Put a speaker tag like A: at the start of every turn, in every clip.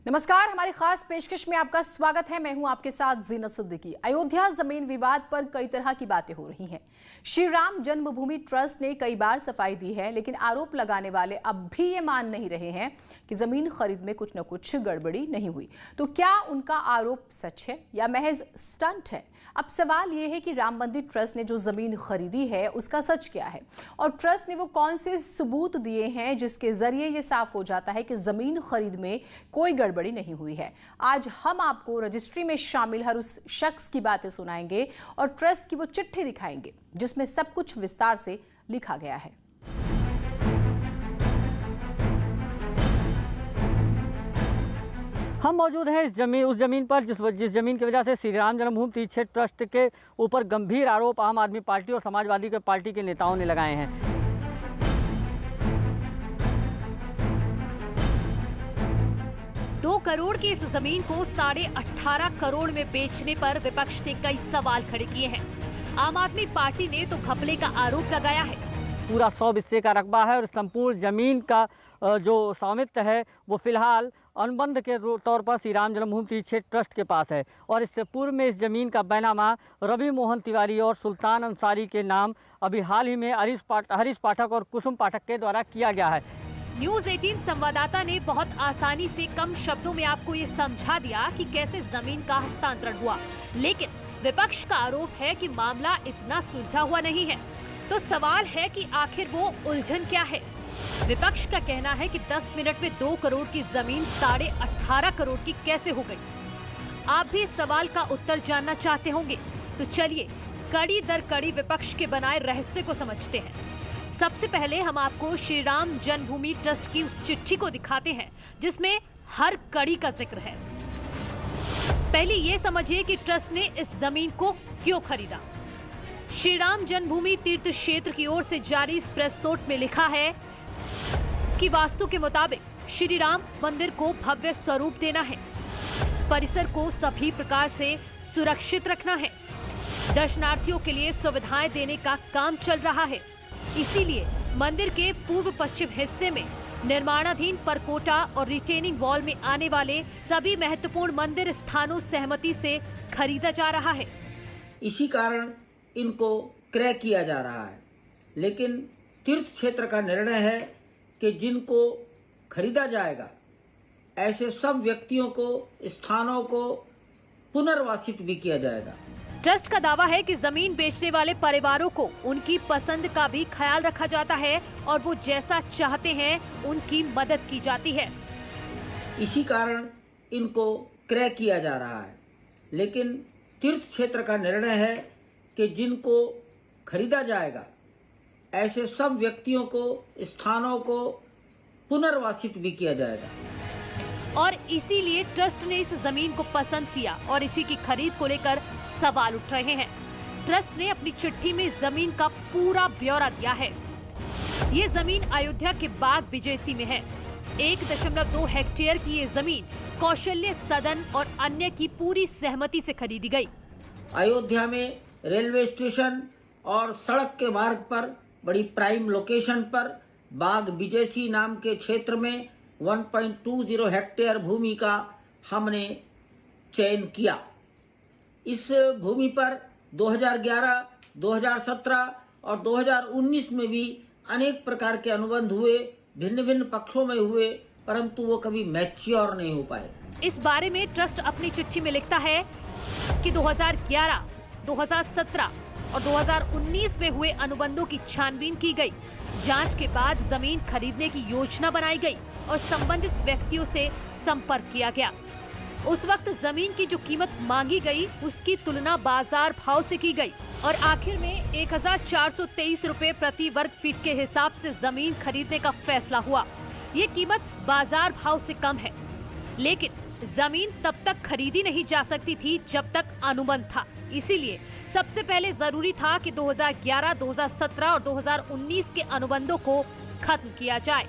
A: नमस्कार, हमारी खास पेशकश में आपका स्वागत है। मैं हूं आपके साथ जीनत सिद्दीकी। अयोध्या जमीन विवाद पर कई तरह की बातें हो रही हैं। श्री राम जन्मभूमि ट्रस्ट ने कई बार सफाई दी है, लेकिन आरोप लगाने वाले अब भी ये मान नहीं रहे हैं कि जमीन खरीद में कुछ न कुछ गड़बड़ी नहीं हुई। तो क्या उनका आरोप सच है या महज स्टंट है? अब सवाल ये है कि राम मंदिर ट्रस्ट ने जो जमीन खरीदी है उसका सच क्या है, और ट्रस्ट ने वो कौन से सबूत दिए हैं जिसके जरिए ये साफ हो जाता है कि जमीन खरीद में कोई गड़बड़ी नहीं हुई है। आज हम आपको रजिस्ट्री में शामिल हर उस शख्स की बातें सुनाएंगे और ट्रस्ट की वो चिट्ठी दिखाएंगे जिसमें सब कुछ विस्तार से लिखा गया है।
B: हम मौजूद हैं उस जमीन पर जिस जमीन की वजह से श्री राम जन्मभूमि तीर्थ क्षेत्र ट्रस्ट के ऊपर गंभीर आरोप आम आदमी पार्टी और समाजवादी पार्टी के नेताओं ने लगाए हैं।
C: 2 करोड़ की इस जमीन को 18.5 करोड़ में बेचने पर विपक्ष ने कई सवाल खड़े किए हैं। आम आदमी पार्टी ने तो घपले का आरोप लगाया है।
B: पूरा 100 हिस्से का रकबा है और संपूर्ण जमीन का जो स्वामित्व है वो फिलहाल अनुबंध के तौर पर श्री राम जन्मभूमि तीर्थ क्षेत्र ट्रस्ट के पास है। और इससे पूर्व में इस जमीन का बैनामा रवि मोहन तिवारी और सुल्तान अंसारी के नाम अभी हाल ही में हरीश पाठक और कुसुम पाठक के द्वारा किया गया है।
C: न्यूज 18 संवाददाता ने बहुत आसानी से कम शब्दों में आपको ये समझा दिया कि कैसे जमीन का हस्तांतरण हुआ, लेकिन विपक्ष का आरोप है कि मामला इतना सुलझा हुआ नहीं है। तो सवाल है कि आखिर वो उलझन क्या है? विपक्ष का कहना है कि 10 मिनट में 2 करोड़ की जमीन 18.5 करोड़ की कैसे हो गई। आप भी इस सवाल का उत्तर जानना चाहते होंगे, तो चलिए कड़ी दर कड़ी विपक्ष के बनाए रहस्य को समझते हैं। सबसे पहले हम आपको श्री राम जन्मभूमि ट्रस्ट की उस चिट्ठी को दिखाते हैं जिसमें हर कड़ी का जिक्र है। पहले ये समझिए कि ट्रस्ट ने इस जमीन को क्यों खरीदा। श्री राम जन्मभूमि तीर्थ क्षेत्र की ओर से जारी इस प्रेस नोट में लिखा है कि वास्तु के मुताबिक श्री राम मंदिर को भव्य स्वरूप देना है, परिसर को सभी प्रकार से सुरक्षित रखना है, दर्शनार्थियों के लिए सुविधाएं देने का काम चल रहा है। इसीलिए मंदिर के पूर्व पश्चिम हिस्से में निर्माणाधीन परकोटा और रिटेनिंग वॉल में आने वाले सभी महत्वपूर्ण मंदिर स्थानों सहमति से खरीदा जा रहा है।
D: इसी कारण इनको क्रय किया जा रहा है, लेकिन तीर्थ क्षेत्र का निर्णय है कि जिनको खरीदा जाएगा ऐसे सब व्यक्तियों को, स्थानों को पुनर्वासित भी किया जाएगा।
C: ट्रस्ट का दावा है कि जमीन बेचने वाले परिवारों को उनकी पसंद का भी ख्याल रखा जाता है और वो जैसा चाहते हैं उनकी मदद की जाती है।
D: इसी कारण इनको क्रय किया जा रहा है, लेकिन तीर्थ क्षेत्र का निर्णय है कि जिनको खरीदा जाएगा ऐसे सब व्यक्तियों को, स्थानों को पुनर्वासित भी किया जाएगा।
C: और इसीलिए ट्रस्ट ने इस जमीन को पसंद किया और इसी की खरीद को लेकर सवाल उठ रहे हैं। ट्रस्ट ने अपनी चिट्ठी में जमीन का पूरा ब्यौरा दिया है। ये जमीन अयोध्या के बाग बिजेसी में है। 1.2 हेक्टेयर की ये जमीन कौशल्य सदन और अन्य की पूरी सहमति से खरीदी गई।
D: अयोध्या में रेलवे स्टेशन और सड़क के मार्ग पर बड़ी प्राइम लोकेशन पर बाग बिजेसी नाम के क्षेत्र में 1.20 हेक्टेयर भूमि का हमने चयन किया। इस भूमि पर 2011, 2017 और 2019 में भी अनेक प्रकार के अनुबंध हुए, भिन्न भिन्न पक्षों में हुए, परंतु वो कभी मैच्योर नहीं हो पाए।
C: इस बारे में ट्रस्ट अपनी चिट्ठी में लिखता है कि 2011, 2017 और 2019 में हुए अनुबंधों की छानबीन की गई। जांच के बाद जमीन खरीदने की योजना बनाई गई और संबंधित व्यक्तियों से संपर्क किया गया। उस वक्त जमीन की जो कीमत मांगी गई उसकी तुलना बाजार भाव से की गई और आखिर में 1423 रुपए प्रति वर्ग फीट के हिसाब से जमीन खरीदने का फैसला हुआ। ये कीमत बाजार भाव से कम है, लेकिन जमीन तब तक खरीदी नहीं जा सकती थी जब तक अनुबंध था। इसीलिए सबसे पहले जरूरी था कि 2011, 2017 और 2019 के अनुबंधों को खत्म किया जाए।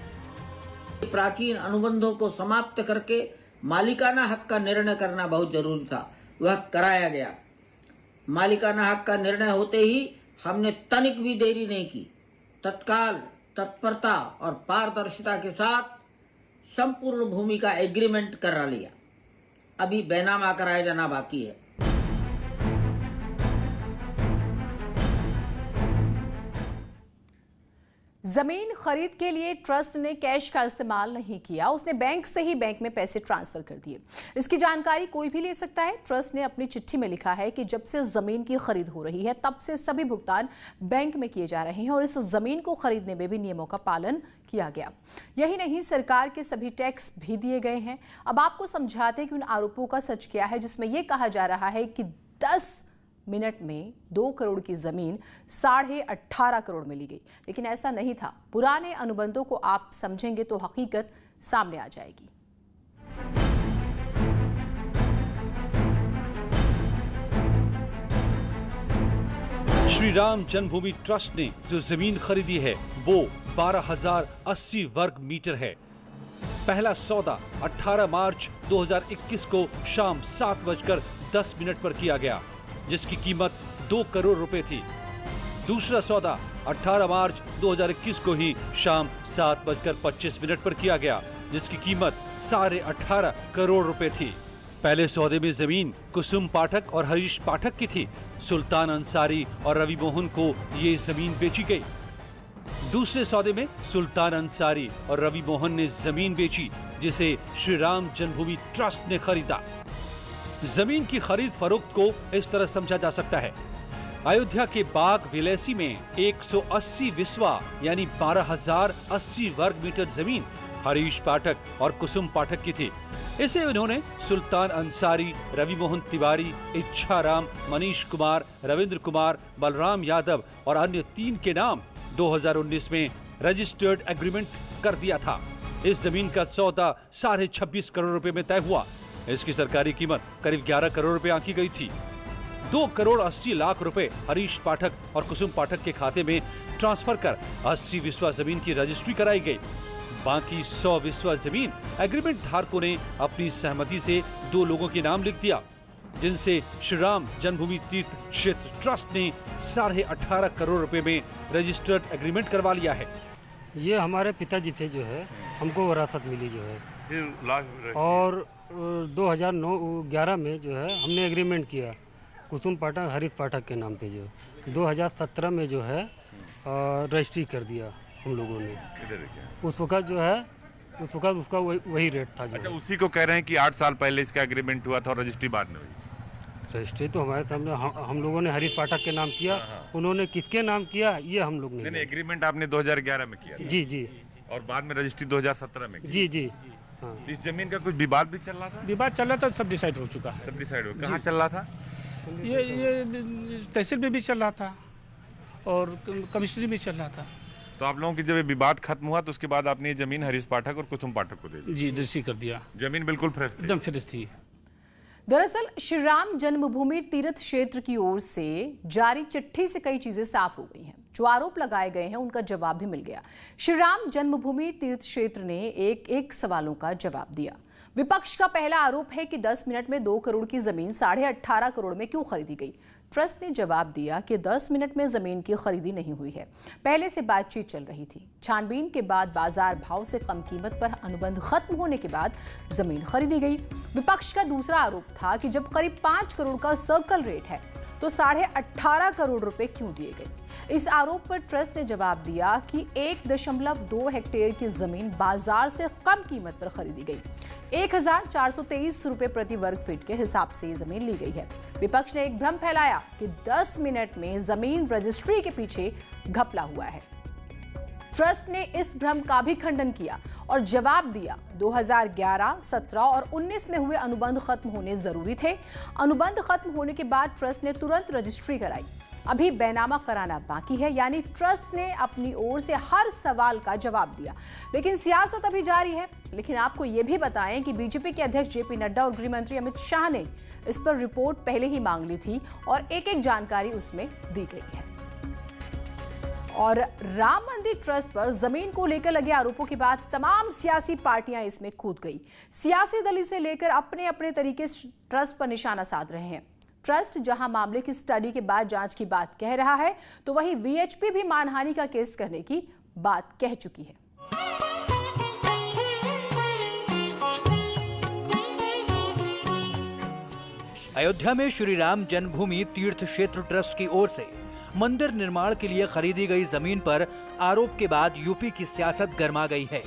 D: प्राचीन अनुबंधों को समाप्त करके मालिकाना हक का निर्णय करना बहुत जरूरी था। वह कराया गया। मालिकाना हक का निर्णय होते ही हमने तनिक भी देरी नहीं की। तत्काल, तत्परता और पारदर्शिता के साथ संपूर्ण भूमि का एग्रीमेंट करा लिया। अभी बैनामा कराया जाना बाकी है।
A: जमीन खरीद के लिए ट्रस्ट ने कैश का इस्तेमाल नहीं किया, उसने बैंक से ही बैंक में पैसे ट्रांसफर कर दिए। इसकी जानकारी कोई भी ले सकता है। ट्रस्ट ने अपनी चिट्ठी में लिखा है कि जब से जमीन की खरीद हो रही है तब से सभी भुगतान बैंक में किए जा रहे हैं और इस जमीन को खरीदने में भी नियमों का पालन किया गया। यही नहीं, सरकार के सभी टैक्स भी दिए गए हैं। अब आपको समझाते हैं कि उन आरोपों का सच क्या है जिसमें यह कहा जा रहा है कि 10 मिनट में 2 करोड़ की जमीन 18.5 करोड़ में ली गई, लेकिन ऐसा नहीं था। पुराने अनुबंधों को आप समझेंगे तो हकीकत सामने आ जाएगी।
E: श्री राम जन्मभूमि ट्रस्ट ने जो जमीन खरीदी है वो 12,080 वर्ग मीटर है। पहला सौदा 18 मार्च 2021 को शाम 7:10 पर किया गया, जिसकी कीमत 2 करोड़ रुपए थी। दूसरा सौदा 18 मार्च 2021 को ही शाम 7:25 पर किया गया, जिसकी कीमत 18.5 करोड़ रुपए थी। पहले सौदे में जमीन कुसुम पाठक और हरीश पाठक की थी। सुल्तान अंसारी और रवि मोहन को ये जमीन बेची गई। दूसरे सौदे में सुल्तान अंसारी और रवि मोहन ने जमीन बेची, जिसे श्री राम जन्मभूमि ट्रस्ट ने खरीदा। जमीन की खरीद फरोख्त को इस तरह समझा जा सकता है। अयोध्या के बाग विलेसी में 180 विस्वा यानी 12,080 वर्ग मीटर जमीन हरीश पाठक और कुसुम पाठक की थी। इसे उन्होंने सुल्तान अंसारी, रवि मोहन तिवारी, इच्छाराम, मनीष कुमार, रविंद्र कुमार, बलराम यादव और अन्य 3 के नाम 2019 में रजिस्टर्ड एग्रीमेंट कर दिया था। इस जमीन का सौदा 26.5 करोड़ रुपए में तय हुआ। इसकी सरकारी कीमत करीब 11 करोड़ रुपए आंकी गई थी। 2 करोड़ 80 लाख रुपए हरीश पाठक और कुसुम पाठक के खाते में ट्रांसफर कर 80 विस्वा जमीन की रजिस्ट्री कराई गई। बाकी 100 विस्वा जमीन एग्रीमेंट धारकों ने अपनी सहमति से 2 लोगों के नाम लिख दिया, जिनसे श्री राम जन्मभूमि तीर्थ क्षेत्र ट्रस्ट ने 18.5 करोड़ रुपए में रजिस्टर्ड एग्रीमेंट करवा लिया है।
F: ये हमारे पिताजी से जो है हमको विरासत मिली जो है, और 2009-11 में जो है हमने एग्रीमेंट किया कुसुम पाठक हरीश पाठक के नाम से। जो 2017 में जो है रजिस्ट्री कर दिया हम लोगों ने। उस वक्त जो है उसका वही रेट था जो।
G: अच्छा, उसी को कह रहे हैं कि 8 साल पहले इसका एग्रीमेंट हुआ था और रजिस्ट्री बाद में हुई।
F: रजिस्ट्री तो हमारे सामने हम लोगों ने हरीश पाठक के नाम किया। उन्होंने किसके नाम किया ये हम लोग
G: नहीं, एग्रीमेंट आपने 2011 में किया।
F: जी।
G: और बाद में रजिस्ट्री 2017 में की।
F: जी। हाँ।
G: इस जमीन का कुछ विवाद भी चल रहा था?
H: विवाद चल रहा था, सब डिसाइड हो चुका है।
G: सब डिसाइड हो कहाँ चल रहा था?
H: ये तहसील में भी चल रहा था और कमिश्नरी में चल रहा था।
G: तो आप लोगों की जब विवाद खत्म हुआ तो उसके बाद आपने ये जमीन हरीश पाठक और कुसुम पाठक को दे दी?
H: जी, रजिस्ट्री कर दिया।
G: जमीन बिल्कुल फ्रेश थी?
H: एकदम फ्रेश थी।
A: दरअसल श्री राम जन्मभूमि तीर्थ क्षेत्र की ओर से जारी चिट्ठी से कई चीजें साफ हो गई हैं। जो आरोप लगाए गए हैं उनका जवाब भी मिल गया। श्री राम जन्मभूमि तीर्थ क्षेत्र ने एक सवालों का जवाब दिया। विपक्ष का पहला आरोप है कि 10 मिनट में 2 करोड़ की जमीन 18.5 करोड़ में क्यों खरीदी गई। ट्रस्ट ने जवाब दिया कि 10 मिनट में जमीन की खरीदी नहीं हुई है, पहले से बातचीत चल रही थी। छानबीन के बाद बाजार भाव से कम कीमत पर अनुबंध खत्म होने के बाद जमीन खरीदी गई। विपक्ष का दूसरा आरोप था कि जब करीब 5 करोड़ का सर्कल रेट है तो 18.5 करोड़ रुपए क्यों दिए गए। इस आरोप पर ट्रस्ट ने जवाब दिया कि 1.2 हेक्टेयर की जमीन बाजार से कम कीमत पर खरीदी गई। 1,423 रुपए प्रति वर्ग फीट के हिसाब से ये जमीन ली गई है। विपक्ष ने एक भ्रम फैलाया कि 10 मिनट में जमीन रजिस्ट्री के पीछे घपला हुआ है। ट्रस्ट ने इस भ्रम का भी खंडन किया और जवाब दिया 2011, 17 और 19 में हुए अनुबंध खत्म होने जरूरी थे। अनुबंध खत्म होने के बाद ट्रस्ट ने तुरंत रजिस्ट्री कराई। अभी बैनामा कराना बाकी है, यानी ट्रस्ट ने अपनी ओर से हर सवाल का जवाब दिया। लेकिन सियासत अभी जारी है। लेकिन आपको यह भी बताएं कि बीजेपी के अध्यक्ष जेपी नड्डा और गृह मंत्री अमित शाह ने इस पर रिपोर्ट पहले ही मांग ली थी और एक जानकारी उसमें दी गई है। और राम मंदिर ट्रस्ट पर जमीन को लेकर लगे आरोपों के बाद तमाम सियासी पार्टियां इसमें कूद गई। सियासी दल इसे लेकर अपने अपने तरीके से ट्रस्ट पर निशाना साध रहे हैं। ट्रस्ट जहां मामले की स्टडी के बाद जांच की बात कह रहा है, तो वहीं वीएचपी भी मानहानि का केस करने की बात कह चुकी है।
I: अयोध्या में श्री राम जन्मभूमि तीर्थ क्षेत्र ट्रस्ट की ओर से मंदिर निर्माण के लिए खरीदी गई जमीन पर आरोप के बाद यूपी की सियासत गर्मा गई है।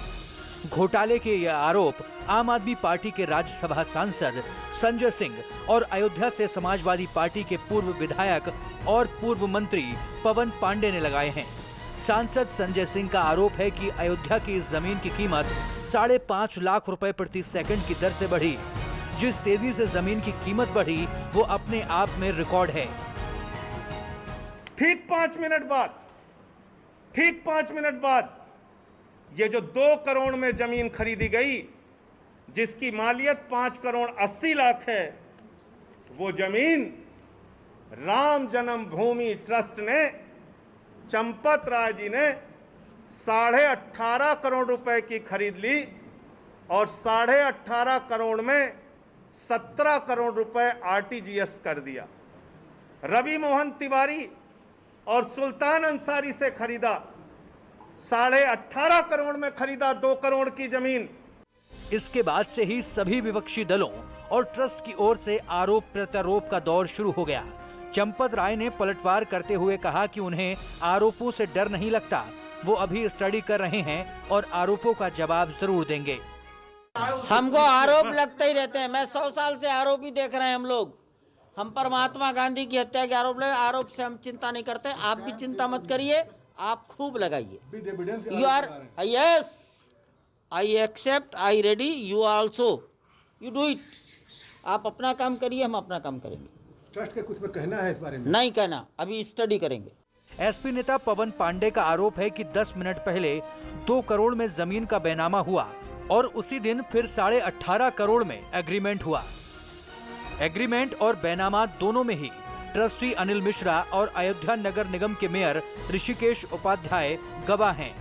I: घोटाले के ये आरोप आम आदमी पार्टी के राज्यसभा सांसद संजय सिंह और अयोध्या से समाजवादी पार्टी के पूर्व विधायक और पूर्व मंत्री पवन पांडे ने लगाए हैं। सांसद संजय सिंह का आरोप है कि अयोध्या की इस जमीन की कीमत 5.5 लाख रुपए प्रति सेकंड की दर से बढ़ी। जिस तेजी से जमीन की कीमत बढ़ी वो अपने आप में रिकॉर्ड है।
J: ठीक 5 मिनट बाद ये जो 2 करोड़ में जमीन खरीदी गई, जिसकी मालियत 5 करोड़ 80 लाख है, वो जमीन राम जन्मभूमि ट्रस्ट ने, चंपत राय जी ने 18.5 करोड़ रुपए की खरीद ली और 18.5 करोड़ में 17 करोड़ रुपए आरटीजीएस कर दिया। रवि मोहन तिवारी और सुल्तान अंसारी से खरीदा, 18.5 करोड़ में खरीदा 2 करोड़ की जमीन।
I: इसके बाद से ही सभी विपक्षी दलों और ट्रस्ट की ओर से आरोप प्रत्यारोप का दौर शुरू हो गया। चंपत राय ने पलटवार करते हुए कहा कि उन्हें आरोपों से डर नहीं लगता, वो अभी स्टडी कर रहे हैं और आरोपों का जवाब जरूर देंगे।
D: हमको आरोप लगते ही रहते हैं। मैं 100 साल से आरोप ही देख रहे हैं। हम लोग, हम पर महात्मा गांधी की हत्या के आरोप लगे। आरोप से हम चिंता नहीं करते। आप भी चिंता मत करिए, आप खूब लगाइए। You are yes, I accept, I ready, you also, you do it. आप अपना काम करिए, हम अपना काम करेंगे।
K: ट्रस्ट के कुछ में कहना है इस बारे में?
D: नहीं कहना, अभी स्टडी करेंगे।
I: एसपी नेता पवन पांडे का आरोप है कि 10 मिनट पहले 2 करोड़ में जमीन का बैनामा हुआ और उसी दिन फिर 18.5 करोड़ में एग्रीमेंट हुआ। एग्रीमेंट और बैनामा दोनों में ही ट्रस्टी अनिल मिश्रा और अयोध्या नगर निगम के मेयर ऋषिकेश उपाध्याय गवाह हैं,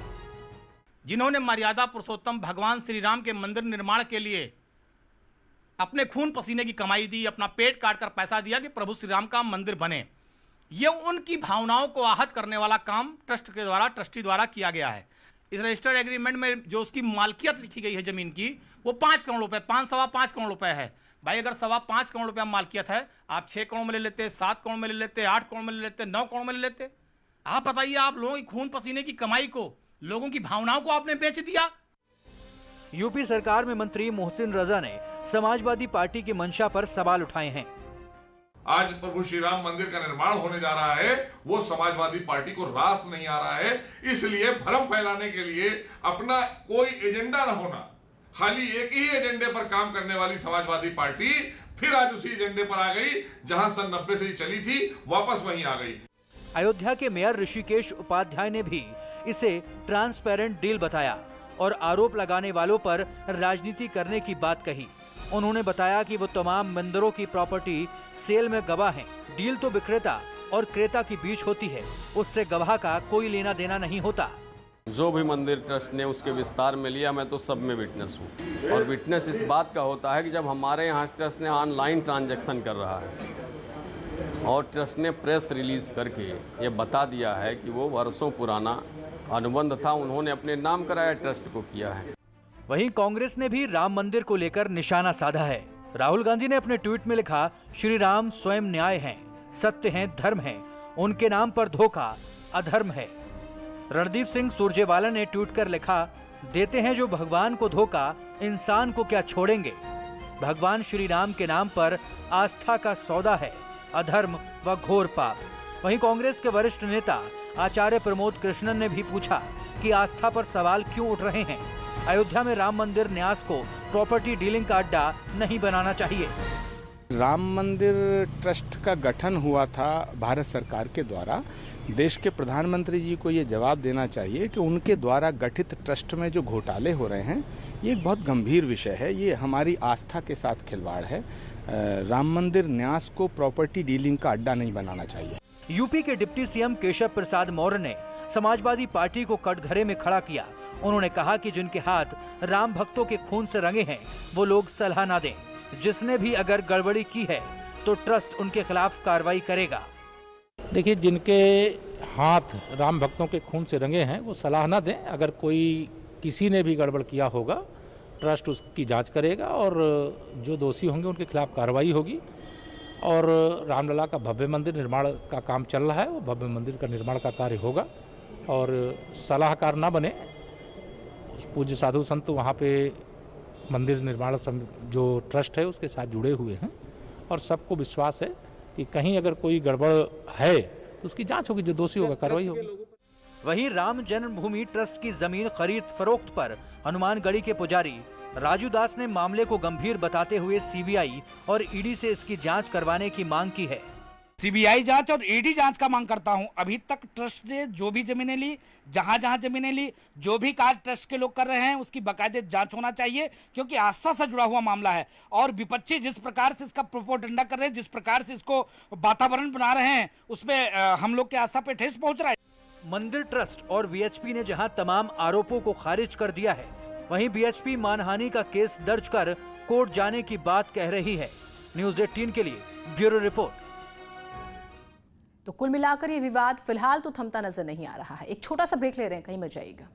L: जिन्होंने मर्यादा पुरुषोत्तम भगवान श्री राम के मंदिर निर्माण के लिए अपने खून पसीने की कमाई दी, अपना पेट काट कर पैसा दिया कि प्रभु श्री राम का मंदिर बने। ये उनकी भावनाओं को आहत करने वाला काम ट्रस्ट के द्वारा, ट्रस्टी द्वारा किया गया है। इस रजिस्टर्ड एग्रीमेंट में जो उसकी मालकियत लिखी गई है जमीन की, वो 5 करोड़ रुपए, 5.25 करोड़ रुपए है। भाई अगर 5.25 करोड़ रुपया मालकियत है, आप 6 करोड़ में ले लेते, 7 करोड़ में ले लेते, 8 करोड़ में ले लेते, 9 करोड़ में ले लेते। आप बताइए, आप लोगों की खून पसीने की कमाई को, लोगों की भावनाओं को आपने बेच दिया।
I: यूपी सरकार में मंत्री मोहसिन रजा ने समाजवादी पार्टी की मंशा पर सवाल उठाए हैं।
M: आज प्रभु श्री राम मंदिर का निर्माण होने जा रहा है, वो समाजवादी पार्टी को रास नहीं आ रहा है, इसलिए भ्रम फैलाने के लिए अपना कोई एजेंडा न होना, खाली एक ही एजेंडे पर काम करने वाली समाजवादी पार्टी फिर आज उसी एजेंडे पर आ गई जहां सन 90 से ही चली थी, वापस वहीं आ गई।
I: अयोध्या के मेयर ऋषिकेश उपाध्याय ने भी इसे ट्रांसपेरेंट डील बताया और आरोप लगाने वालों पर राजनीति करने की बात कही। उन्होंने बताया कि वो तमाम मंदिरों की प्रॉपर्टी सेल में गवाह हैं। डील तो विक्रेता और क्रेता के बीच होती है, उससे गवाह का कोई लेना देना नहीं होता।
N: जो भी मंदिर ट्रस्ट ने उसके विस्तार में लिया, मैं तो सब में विटनेस हूँ। और विटनेस इस बात का होता है कि जब हमारे यहाँ ट्रस्ट ने ऑनलाइन ट्रांजैक्शन कर रहा है और ट्रस्ट ने प्रेस रिलीज करके ये बता दिया है कि वो वर्षों पुराना अनुबंध था, उन्होंने अपने नाम कराया, ट्रस्ट को किया है।
I: वहीं कांग्रेस ने भी राम मंदिर को लेकर निशाना साधा है। राहुल गांधी ने अपने ट्वीट में लिखा, श्री राम स्वयं न्याय हैं, सत्य हैं, धर्म हैं, उनके नाम पर धोखा अधर्म है। रणदीप सिंह सुरजेवाला ने ट्वीट कर लिखा, देते हैं जो भगवान को धोखा, इंसान को क्या छोड़ेंगे। भगवान श्री राम के नाम पर आस्था का सौदा है, अधर्म व घोर पाप। वहीं कांग्रेस के वरिष्ठ नेता आचार्य प्रमोद कृष्णन ने भी पूछा कि आस्था पर सवाल क्यों उठ रहे हैं। अयोध्या में राम मंदिर न्यास को प्रॉपर्टी डीलिंग का अड्डा नहीं बनाना चाहिए।
O: राम मंदिर ट्रस्ट का गठन हुआ था भारत सरकार के द्वारा। देश के प्रधानमंत्री जी को ये जवाब देना चाहिए कि उनके द्वारा गठित ट्रस्ट में जो घोटाले हो रहे हैं, ये एक बहुत गंभीर विषय है। ये हमारी आस्था के साथ खिलवाड़ है। राम मंदिर न्यास को प्रॉपर्टी डीलिंग का अड्डा नहीं बनाना चाहिए।
I: यूपी के डिप्टी सीएम केशव प्रसाद मौर्य ने समाजवादी पार्टी को कटघरे में खड़ा किया। उन्होंने कहा कि जिनके हाथ राम भक्तों के खून से रंगे हैं, वो लोग सलाह ना दें। जिसने भी अगर गड़बड़ी की है तो ट्रस्ट उनके खिलाफ कार्रवाई करेगा।
P: देखिए, जिनके हाथ राम भक्तों के खून से रंगे हैं वो सलाह ना दें। अगर कोई किसी ने भी गड़बड़ किया होगा, ट्रस्ट उसकी जांच करेगा और जो दोषी होंगे उनके खिलाफ कार्रवाई होगी। और रामलला का भव्य मंदिर निर्माण का काम चल रहा है। वो भव्य मंदिर का निर्माण का कार्य होगा और सलाहकार ना बने, पूज्य साधु संत वहाँ पे मंदिर निर्माण जो ट्रस्ट है उसके साथ जुड़े हुए हैं और सबको विश्वास है कि कहीं अगर कोई गड़बड़ है तो उसकी जांच होगी, जो दोषी होगा कार्रवाई होगी।
I: वहीं राम जन्मभूमि ट्रस्ट की जमीन खरीद फरोख्त पर हनुमानगढ़ी के पुजारी राजू दास ने मामले को गंभीर बताते हुए सीबीआई और ईडी से इसकी जांच करवाने की मांग की है।
Q: सीबीआई जांच और ईडी जांच का मांग करता हूं। अभी तक ट्रस्ट ने जो भी जमीनें ली, जहां जमीनें ली, जो भी कार्य ट्रस्ट के लोग कर रहे हैं उसकी बाकायदे जांच होना चाहिए, क्योंकि आस्था से जुड़ा हुआ मामला है। और विपक्षी जिस प्रकार से इसका प्रोपोगंडा कर रहे हैं, जिस प्रकार से इसको वातावरण बना रहे हैं, उसमें हम लोग की आस्था पे ठेस पहुंच रहा है।
I: मंदिर ट्रस्ट और वीएचपी ने जहां तमाम आरोपों को खारिज कर दिया है, वहीं बीएचपी मानहानि का केस दर्ज कर कोर्ट जाने की बात कह रही है। न्यूज़ 18 के लिए ब्यूरो रिपोर्ट।
A: तो कुल मिलाकर ये विवाद फिलहाल तो थमता नजर नहीं आ रहा है। एक छोटा सा ब्रेक ले रहे हैं, कहीं मत जाइएगा।